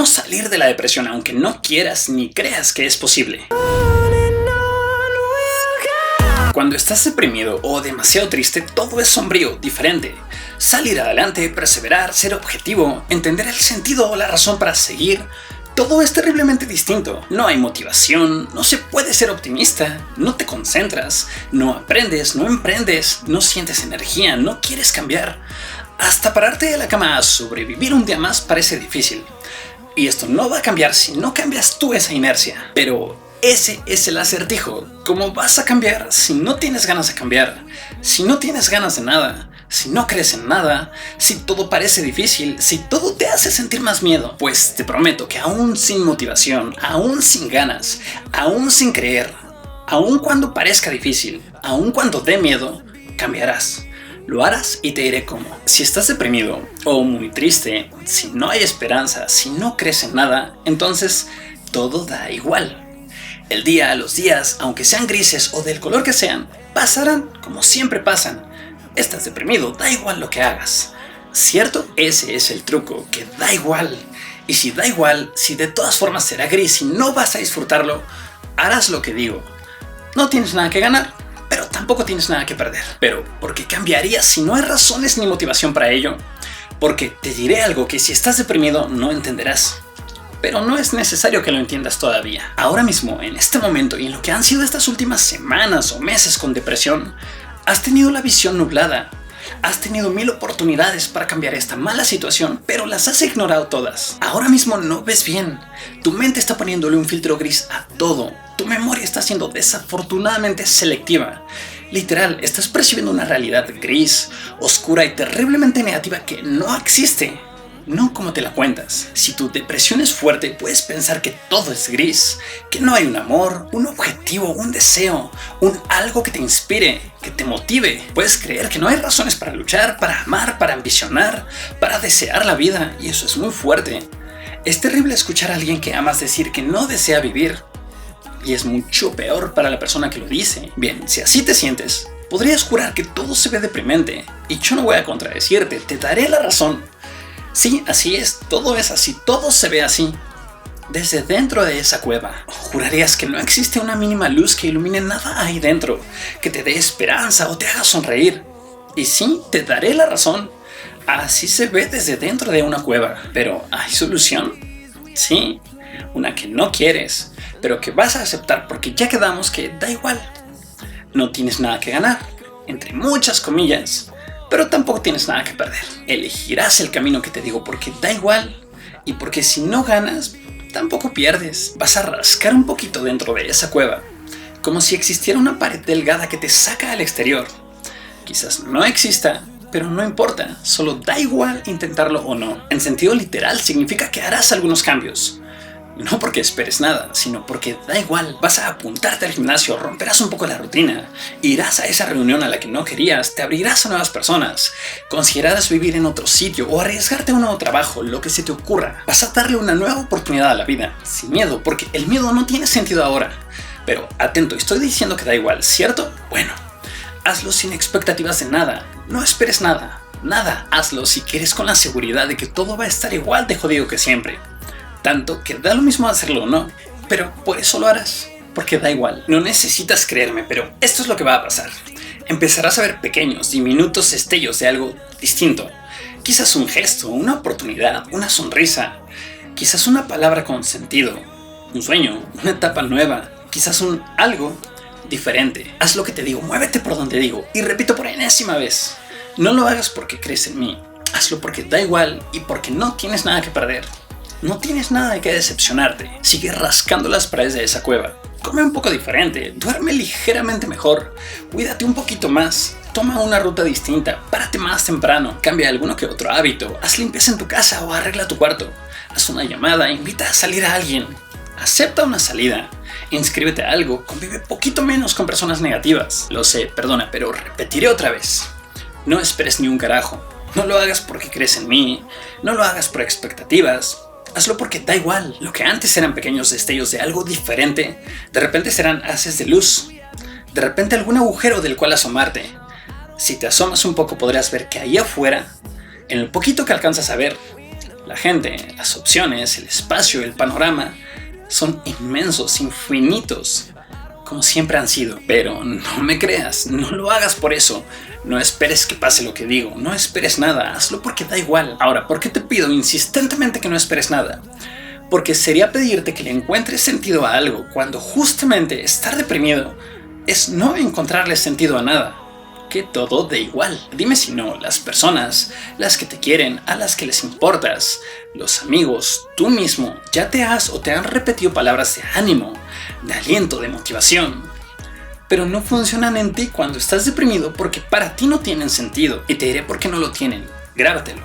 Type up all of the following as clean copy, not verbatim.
cómo salir de la depresión aunque no quieras ni creas que es posible. Cuando estás deprimido o demasiado triste, todo es sombrío, diferente. Salir adelante, perseverar, ser objetivo, entender el sentido o la razón para seguir, todo es terriblemente distinto. No hay motivación, no se puede ser optimista, no te concentras, no aprendes, no emprendes, no sientes energía, no quieres cambiar. Hasta pararte de la cama a sobrevivir un día más parece difícil. Y esto no va a cambiar si no cambias tú esa inercia. Pero ese es el acertijo. ¿Cómo vas a cambiar si no tienes ganas de cambiar? Si no tienes ganas de nada, si no crees en nada, si todo parece difícil, si todo te hace sentir más miedo. Pues te prometo que aún sin motivación, aún sin ganas, aún sin creer, aún cuando parezca difícil, aún cuando dé miedo, cambiarás. Lo harás y te diré cómo. Si estás deprimido o muy triste, si no hay esperanza, si no crees en nada, entonces todo da igual. El día, los días, aunque sean grises o del color que sean, pasarán como siempre pasan. Estás deprimido, da igual lo que hagas. ¿Cierto? Ese es el truco, que da igual. Y si da igual, si de todas formas será gris y no vas a disfrutarlo, harás lo que digo. No tienes nada que ganar, pero tampoco tienes nada que perder. Pero, ¿por qué cambiarías si no hay razones ni motivación para ello? Porque te diré algo que si estás deprimido no entenderás. Pero no es necesario que lo entiendas todavía. Ahora mismo, en este momento y en lo que han sido estas últimas semanas o meses con depresión, has tenido la visión nublada. Has tenido 1000 oportunidades para cambiar esta mala situación, pero las has ignorado todas. Ahora mismo no ves bien. Tu mente está poniéndole un filtro gris a todo. Tu memoria está siendo desafortunadamente selectiva. Literal, estás percibiendo una realidad gris, oscura y terriblemente negativa que no existe. No como te la cuentas. Si tu depresión es fuerte, puedes pensar que todo es gris, que no hay un amor, un objetivo, un deseo, un algo que te inspire, que te motive. Puedes creer que no hay razones para luchar, para amar, para ambicionar, para desear la vida, y eso es muy fuerte. Es terrible escuchar a alguien que amas decir que no desea vivir, y es mucho peor para la persona que lo dice. Bien, si así te sientes, podrías jurar que todo se ve deprimente, y yo no voy a contradecirte, te daré la razón. Sí, así es, todo es así, todo se ve así. Desde dentro de esa cueva, jurarías que no existe una mínima luz que ilumine nada ahí dentro, que te dé esperanza o te haga sonreír. Y sí, te daré la razón, así se ve desde dentro de una cueva. Pero, ¿hay solución? Sí, una que no quieres, pero que vas a aceptar porque ya quedamos que da igual. No tienes nada que ganar, entre muchas comillas. Pero tampoco tienes nada que perder. Elegirás el camino que te digo porque da igual. Y porque si no ganas, tampoco pierdes. Vas a rascar un poquito dentro de esa cueva, como si existiera una pared delgada que te saca al exterior. Quizás no exista, pero no importa. Solo da igual intentarlo o no. En sentido literal significa que harás algunos cambios. No porque esperes nada, sino porque da igual. Vas a apuntarte al gimnasio, romperás un poco la rutina, irás a esa reunión a la que no querías, te abrirás a nuevas personas, considerarás vivir en otro sitio o arriesgarte a un nuevo trabajo, lo que se te ocurra. Vas a darle una nueva oportunidad a la vida, sin miedo, porque el miedo no tiene sentido ahora. Pero atento, estoy diciendo que da igual, ¿cierto? Bueno, hazlo sin expectativas de nada, no esperes nada, hazlo si quieres con la seguridad de que todo va a estar igual de jodido que siempre. Tanto que da lo mismo hacerlo o no, pero por eso lo harás, porque da igual. No necesitas creerme, pero esto es lo que va a pasar. Empezarás a ver pequeños, diminutos destellos de algo distinto. Quizás un gesto, una oportunidad, una sonrisa. Quizás una palabra con sentido, un sueño, una etapa nueva. Quizás un algo diferente. Haz lo que te digo, muévete por donde digo. Y repito por enésima vez, no lo hagas porque crees en mí. Hazlo porque da igual y porque no tienes nada que perder. No tienes nada de qué decepcionarte. Sigue rascando las paredes de esa cueva. Come un poco diferente, duerme ligeramente mejor, cuídate un poquito más, toma una ruta distinta, párate más temprano, cambia alguno que otro hábito, haz limpieza en tu casa o arregla tu cuarto, haz una llamada, invita a salir a alguien, acepta una salida, inscríbete a algo, convive poquito menos con personas negativas. Lo sé, perdona, pero repetiré otra vez. No esperes ni un carajo. No lo hagas porque crees en mí, no lo hagas por expectativas. Hazlo porque da igual. Lo que antes eran pequeños destellos de algo diferente, de repente serán haces de luz. De repente algún agujero del cual asomarte. Si te asomas un poco podrás ver que ahí afuera, en lo poquito que alcanzas a ver, La gente, las opciones, el espacio, el panorama son inmensos, infinitos, como siempre han sido. Pero no me creas, no lo hagas por eso. No esperes que pase lo que digo, no esperes nada, hazlo porque da igual. Ahora, ¿por qué te pido insistentemente que no esperes nada? Porque sería pedirte que le encuentres sentido a algo cuando justamente estar deprimido es no encontrarle sentido a nada. Que todo dé igual. Dime si no, las personas, las que te quieren, a las que les importas, los amigos, tú mismo, ya te has o te han repetido palabras de ánimo, de aliento, de motivación. Pero no funcionan en ti cuando estás deprimido porque para ti no tienen sentido. Y te diré por qué no lo tienen. Grábatelo.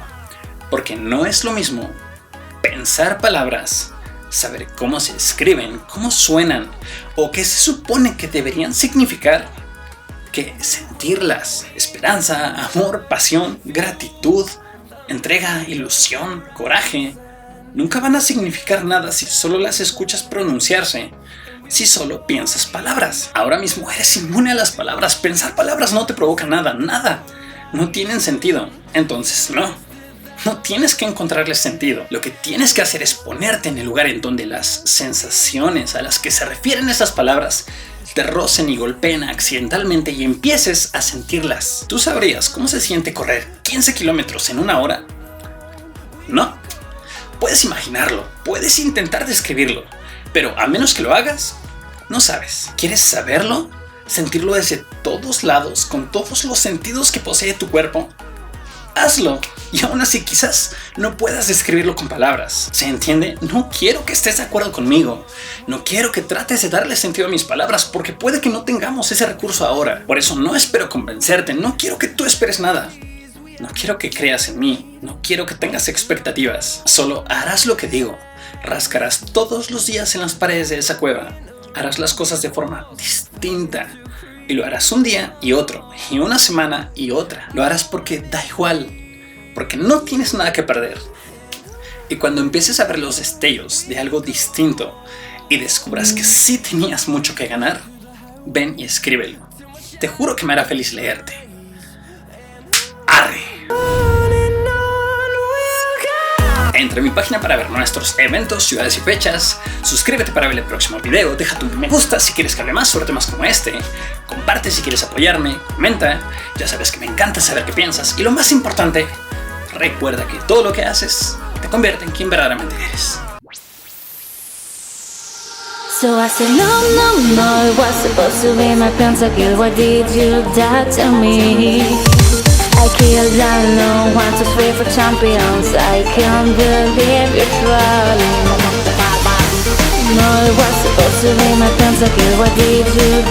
Porque no es lo mismo pensar palabras, saber cómo se escriben, cómo suenan o qué se supone que deberían significar, que sentirlas. Esperanza, amor, pasión, gratitud, entrega, ilusión, coraje. Nunca van a significar nada si solo las escuchas pronunciarse, si solo piensas palabras. Ahora mismo eres inmune a las palabras. Pensar palabras no te provoca nada, nada. No tienen sentido. Entonces no tienes que encontrarles sentido. Lo que tienes que hacer es ponerte en el lugar en donde las sensaciones a las que se refieren esas palabras te rocen y golpeen accidentalmente y empieces a sentirlas. ¿Tú sabrías cómo se siente correr 15 kilómetros en una hora? No. Puedes imaginarlo, puedes intentar describirlo, pero a menos que lo hagas, no sabes. ¿Quieres saberlo? ¿Sentirlo desde todos lados, con todos los sentidos que posee tu cuerpo? Hazlo. Y aún así quizás no puedas describirlo con palabras. ¿Se entiende? No quiero que estés de acuerdo conmigo. No quiero que trates de darle sentido a mis palabras porque puede que no tengamos ese recurso ahora. Por eso no espero convencerte. No quiero que tú esperes nada. No quiero que creas en mí. No quiero que tengas expectativas. Solo harás lo que digo. Rascarás todos los días en las paredes de esa cueva. Harás las cosas de forma distinta. Y lo harás un día y otro. Y una semana y otra. Lo harás porque da igual. Porque no tienes nada que perder. Y cuando empieces a ver los destellos de algo distinto y descubras que sí tenías mucho que ganar, ven y escríbelo. Te juro que me hará feliz leerte. ¡Arre! Entra a mi página para ver nuestros eventos, ciudades y fechas. Suscríbete para ver el próximo video. Deja tu me gusta si quieres que hable más sobre temas como este. Comparte si quieres apoyarme. Comenta. Ya sabes que me encanta saber qué piensas. Y lo más importante, recuerda que todo lo que haces te convierte en quien verdaderamente eres. So I said no, it was supposed to be my pentakill. Why did you die to me? I killed alone, 1, 2, 3 for champions. I can't believe you're trolling. No, it was supposed to be my pentakill. Why did you die?